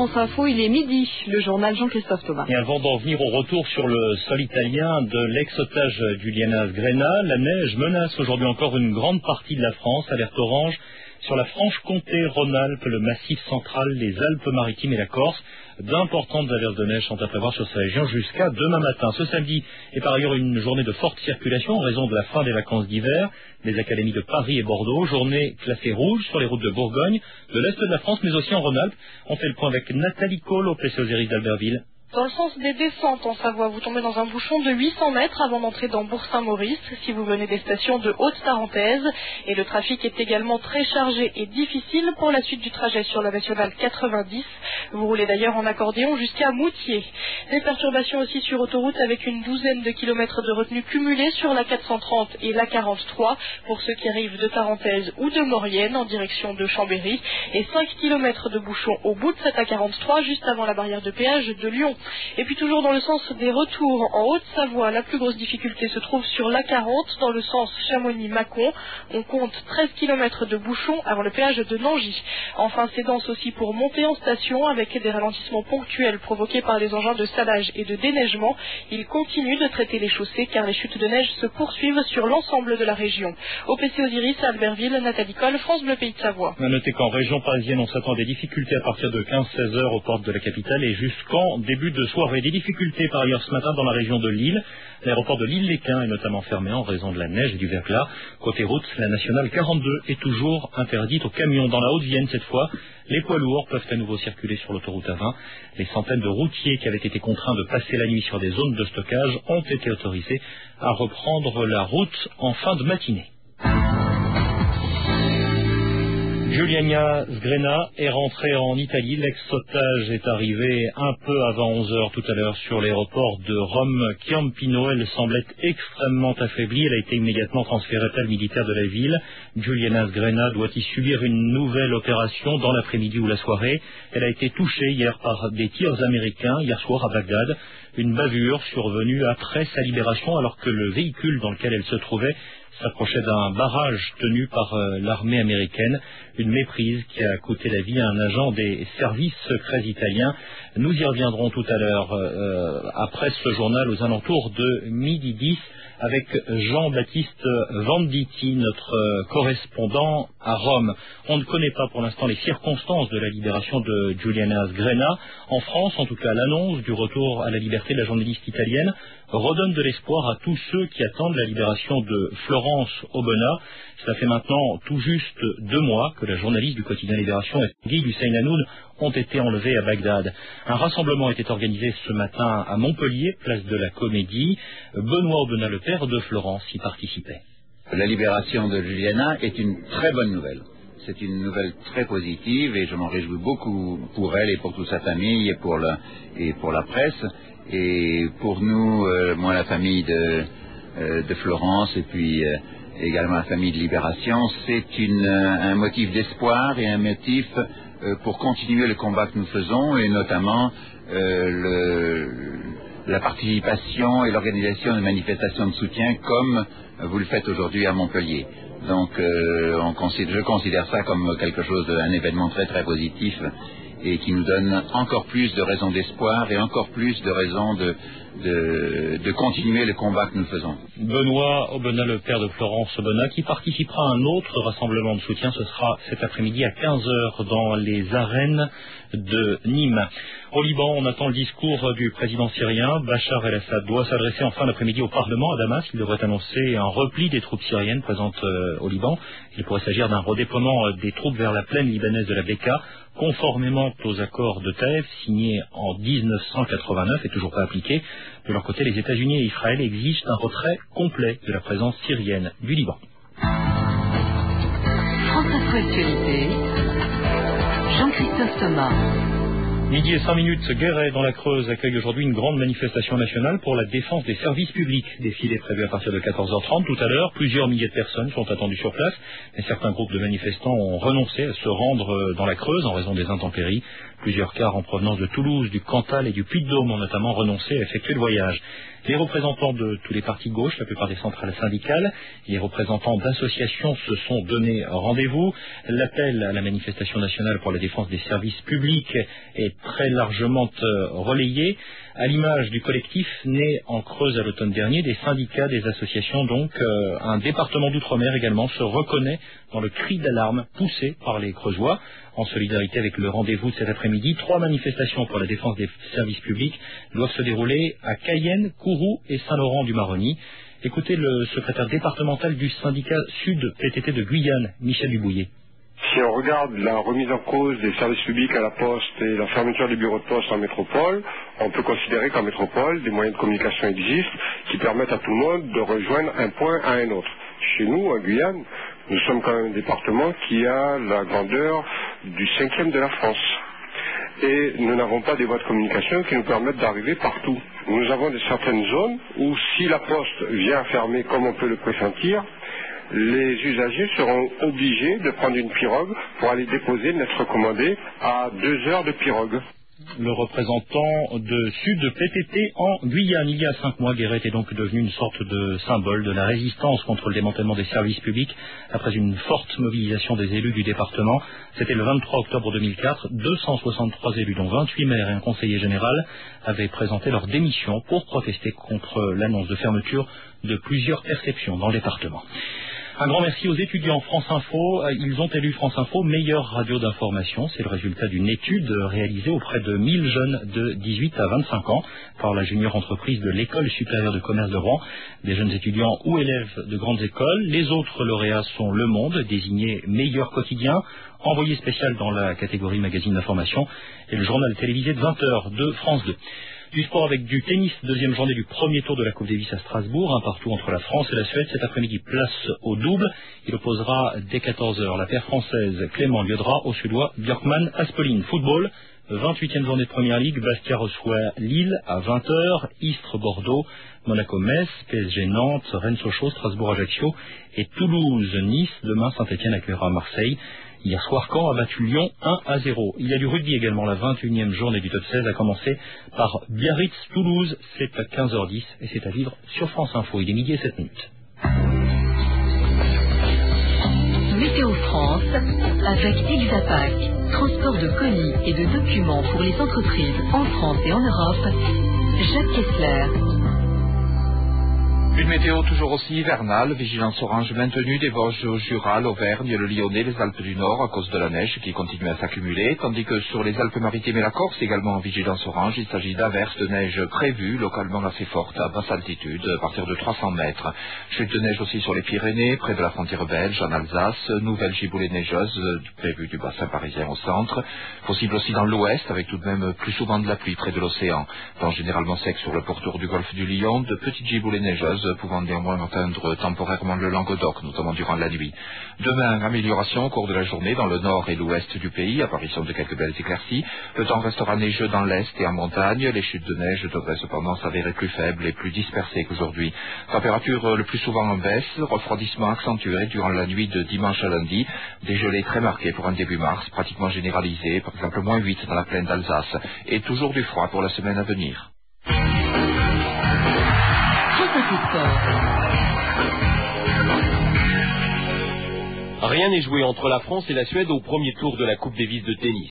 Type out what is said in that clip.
France Info, il est midi, le journal Jean-Christophe Thomas. Et avant d'en venir au retour sur le sol italien de l'ex-otage Giuliana Sgrena, la neige menace aujourd'hui encore une grande partie de la France. Alerte orange sur la Franche-Comté, Rhône-Alpes, le Massif central, les Alpes-Maritimes et la Corse. D'importantes averses de neige sont à prévoir sur ces régions jusqu'à demain matin. Ce samedi est par ailleurs une journée de forte circulation en raison de la fin des vacances d'hiver. Les académies de Paris et Bordeaux, journée classée rouge sur les routes de Bourgogne, de l'Est de la France, mais aussi en Rhône-Alpes. On fait le point avec Nathalie Cole au PC Osiris d'Albertville. Dans le sens des descentes en Savoie, vous tombez dans un bouchon de 800 mètres avant d'entrer dans Bourg-Saint-Maurice, si vous venez des stations de Haute-Tarentaise. Et le trafic est également très chargé et difficile pour la suite du trajet sur la nationale 90. Vous roulez d'ailleurs en accordéon jusqu'à Moutier. Des perturbations aussi sur autoroute avec une douzaine de kilomètres de retenue cumulée sur la 430 et la 43 pour ceux qui arrivent de Tarentaise ou de Maurienne en direction de Chambéry. Et 5 kilomètres de bouchons au bout de cette A43 juste avant la barrière de péage de Lyon. Et puis toujours dans le sens des retours en Haute-Savoie, la plus grosse difficulté se trouve sur l'A40 dans le sens Chamonix-Mâcon. On compte 13 km de bouchons avant le péage de Nangy. Enfin, c'est dense aussi pour monter en station avec des ralentissements ponctuels provoqués par les engins de salage et de déneigement. Ils continuent de traiter les chaussées car les chutes de neige se poursuivent sur l'ensemble de la région. Au PC Osiris, à Albertville, Nathalie Cole, France Bleu Pays de Savoie. À noter qu'en région parisienne, on s'attend à des difficultés à partir de 15-16 heures aux portes de la capitale et jusqu'en début de soirée. Des difficultés par ailleurs ce matin dans la région de Lille. L'aéroport de Lille-Léquin est notamment fermé en raison de la neige et du verglas. Côté route, la nationale 42 est toujours interdite aux camions. Dans la Haute-Vienne cette fois, les poids lourds peuvent à nouveau circuler sur l'autoroute A20. Les centaines de routiers qui avaient été contraints de passer la nuit sur des zones de stockage ont été autorisés à reprendre la route en fin de matinée. Giuliana Sgrena est rentrée en Italie. L'ex-otage est arrivé un peu avant 11 heures tout à l'heure sur l'aéroport de Rome Ciampino. Elle semblait extrêmement affaiblie. Elle a été immédiatement transférée à l'hôpital militaire de la ville. Giuliana Sgrena doit y subir une nouvelle opération dans l'après-midi ou la soirée. Elle a été touchée hier par des tirs américains, hier soir à Bagdad. Une bavure survenue après sa libération alors que le véhicule dans lequel elle se trouvait s'approchait d'un barrage tenu par l'armée américaine, une méprise qui a coûté la vie à un agent des services secrets italiens. Nous y reviendrons tout à l'heure après ce journal aux alentours de midi 10 avec Jean-Baptiste Venditti, notre correspondant à Rome. On ne connaît pas pour l'instant les circonstances de la libération de Giuliana Sgrena. En France, en tout cas, l'annonce du retour à la liberté de la journaliste italienne redonne de l'espoir à tous ceux qui attendent la libération de Florence Obona. Cela fait maintenant tout juste 2 mois que la journaliste du quotidien Libération et Guy Hussein Hanoun ont été enlevés à Bagdad. Un rassemblement était organisé ce matin à Montpellier, place de la Comédie. Benoît Obona, le père de Florence, y participait. La libération de Giuliana est une très bonne nouvelle. C'est une nouvelle très positive et je m'en réjouis beaucoup pour elle et pour toute sa famille et pour la presse. Et pour nous, moi la famille de Florence et puis également la famille de Libération, c'est un motif d'espoir et un motif pour continuer le combat que nous faisons et notamment la participation et l'organisation de manifestations de soutien comme vous le faites aujourd'hui à Montpellier. Donc je considère ça comme quelque chose, un événement très très positif et qui nous donne encore plus de raisons d'espoir et encore plus de raisons de continuer le combat que nous faisons. Benoît Obona, le père de Florence Obona, qui participera à un autre rassemblement de soutien. Ce sera cet après-midi à 15h dans les arènes de Nîmes. Au Liban, on attend le discours du président syrien. Bachar el-Assad doit s'adresser en fin d'après-midi au Parlement à Damas. Il devrait annoncer un repli des troupes syriennes présentes au Liban. Il pourrait s'agir d'un redéploiement des troupes vers la plaine libanaise de la Beka, conformément aux accords de Taïf signés en 1989 et toujours pas appliqués. De leur côté, les États-Unis et Israël exigent un retrait complet de la présence syrienne du Liban. France Info Actualité, Jean-Christophe Thomas. Midi et 5 minutes, Guéret dans la Creuse accueille aujourd'hui une grande manifestation nationale pour la défense des services publics. Défilé prévu à partir de 14h30 tout à l'heure. Plusieurs milliers de personnes sont attendues sur place. Mais certains groupes de manifestants ont renoncé à se rendre dans la Creuse en raison des intempéries. Plusieurs cars en provenance de Toulouse, du Cantal et du Puy-de-Dôme ont notamment renoncé à effectuer le voyage. Les représentants de tous les partis de gauche, la plupart des centrales syndicales, les représentants d'associations se sont donné rendez-vous. L'appel à la manifestation nationale pour la défense des services publics est très largement relayé, à l'image du collectif né en Creuse à l'automne dernier, des syndicats, des associations. Donc un département d'outre-mer également se reconnaît dans le cri d'alarme poussé par les Creusois. En solidarité avec le rendez-vous de cet après-midi, 3 manifestations pour la défense des services publics doivent se dérouler à Cayenne, Kourou et Saint-Laurent-du-Maroni. Écoutez le secrétaire départemental du syndicat Sud PTT de Guyane, Michel Dubouillet. Si on regarde la remise en cause des services publics à la poste et la fermeture des bureaux de poste en métropole, on peut considérer qu'en métropole, des moyens de communication existent qui permettent à tout le monde de rejoindre un point à un autre. Chez nous, en Guyane, nous sommes quand même un département qui a la grandeur du 5e de la France. Et nous n'avons pas des voies de communication qui nous permettent d'arriver partout. Nous avons certaines zones où si la poste vient à fermer comme on peut le pressentir, les usagers seront obligés de prendre une pirogue pour aller déposer une lettre commandée à 2 heures de pirogue. Le représentant de Sud PTT en Guyane. Il y a 5 mois, Guéret est donc devenu une sorte de symbole de la résistance contre le démantèlement des services publics après une forte mobilisation des élus du département. C'était le 23 octobre 2004. 263 élus, dont 28 maires et un conseiller général, avaient présenté leur démission pour protester contre l'annonce de fermeture de plusieurs perceptions dans le département. Un grand merci aux étudiants France Info. Ils ont élu France Info meilleure radio d'information. C'est le résultat d'une étude réalisée auprès de 1000 jeunes de 18 à 25 ans par la junior entreprise de l'École supérieure de commerce de Rouen. Des jeunes étudiants ou élèves de grandes écoles. Les autres lauréats sont Le Monde, désigné meilleur quotidien, envoyé spécial dans la catégorie magazine d'information, et le journal télévisé de 20h de France 2. Du sport avec du tennis, deuxième journée du premier tour de la Coupe Davis à Strasbourg, un partout entre la France et la Suède. Cet après-midi, place au double. Il opposera dès 14h la paire française Clément Liodra au Suédois Björkman Aspolin. Football, 28e journée de Première Ligue, Bastia reçoit Lille à 20h, Istres Bordeaux, Monaco-Metz, PSG Nantes, Rennes-Sochaux, Strasbourg-Ajaccio et Toulouse-Nice. Demain, Saint-Etienne accueillera Marseille. Hier soir, Caen a battu Lyon 1-0. Il y a du rugby également. La 21e journée du top 16 a commencé par Biarritz-Toulouse. C'est à 15h10 et c'est à vivre sur France Info. Il est midi et 7 minutes. Météo France avec Exapac, transport de colis et de documents pour les entreprises en France et en Europe. Jacques Kessler. Une météo toujours aussi hivernale, vigilance orange maintenue des Vosges au Jura, l'Auvergne, le Lyonnais, les Alpes du Nord à cause de la neige qui continue à s'accumuler, tandis que sur les Alpes-Maritimes et la Corse, également en vigilance orange, il s'agit d'averses de neige prévues, localement assez fortes à basse altitude, à partir de 300 mètres. Chute de neige aussi sur les Pyrénées, près de la frontière belge, en Alsace, nouvelle giboulée neigeuse prévue du bassin parisien au centre, possible aussi dans l'ouest, avec tout de même plus souvent de la pluie près de l'océan. Temps généralement sec sur le pourtour du golfe du Lion, de petites giboulées neigeuses pouvant néanmoins atteindre temporairement le Languedoc, notamment durant la nuit. Demain, amélioration au cours de la journée dans le nord et l'ouest du pays, apparition de quelques belles éclaircies. Le temps restera neigeux dans l'est et en montagne. Les chutes de neige devraient cependant s'avérer plus faibles et plus dispersées qu'aujourd'hui. Température le plus souvent en baisse, refroidissement accentué durant la nuit de dimanche à lundi. Des gelées très marquées pour un début mars, pratiquement généralisées, par exemple -8 dans la plaine d'Alsace. Et toujours du froid pour la semaine à venir. Rien n'est joué entre la France et la Suède au premier tour de la Coupe Davis de tennis.